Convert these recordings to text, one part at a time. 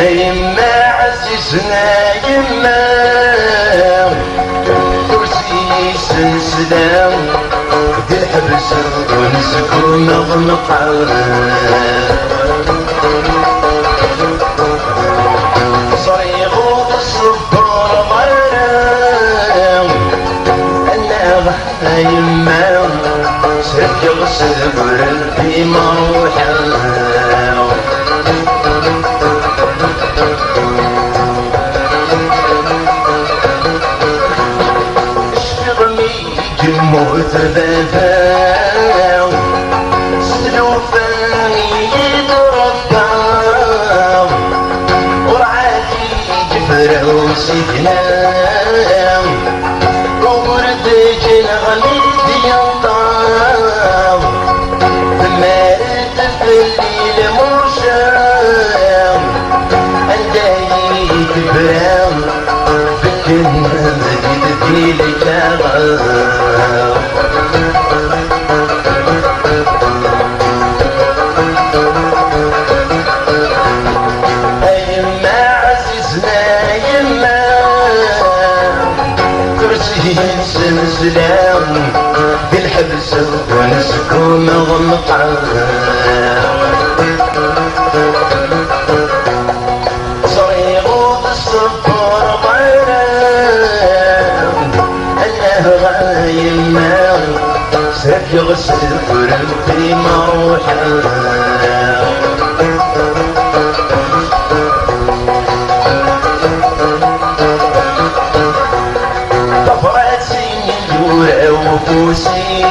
يما عزيزنا يما كرسي سلسلة دي الحبس ونسكن مغلقة صريغ الصبر مرة أنا يما سجل صبر في مروحة موت بابا سلوفاني يتربى ورعاتي جفرة وسجنا وورد جنغمي ينطام مارد في الليل مرشام عندي تبرام فكنا مجد لك سلسلة بالحبس ونسكن مغلقة صريغ الصبر ضيران أنه غايما سفيغ السفر في مروحة وفوسي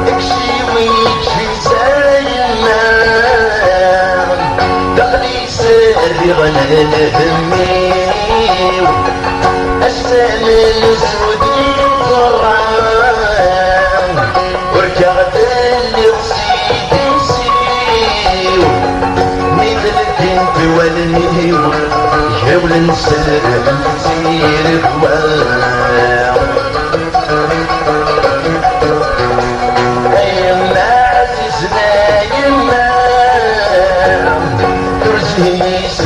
اكشي ويكشي زينا دخلي سري غنى همي السمن سودي طران وركعت اللي رصيدي سيو مثل البنت والنيو جاول نسر نسير بوان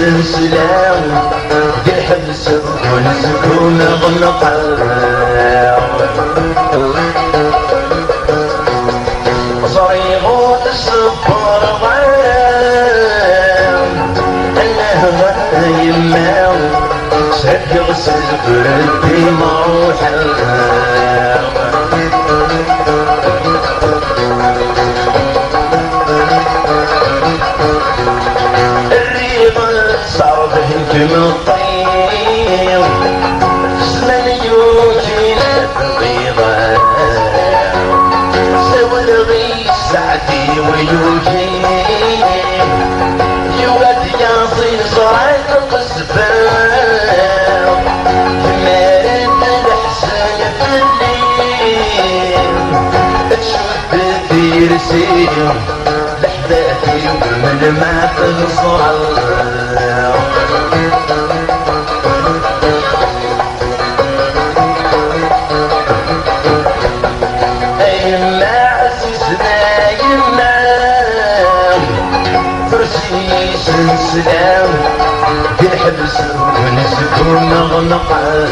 سلسلة بالحبس ونسكن مغلقة صريغ الصبر ضيام أنه يما سفيغ السفر في مروحة من الطير سمن يوجينا بيضا سوى الغي سعدي ويوجي يوقد ياصي صعد قصبان مارد الحسن في الليل تشوف الدير سير لحظاتي ومن ما تنصر سلسلة بالحبس ونسكن مغلقة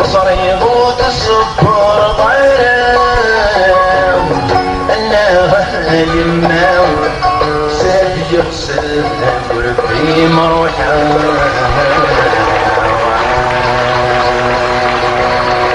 صريغ الصبر ضيران أنه يما سافي يغسل في مروحة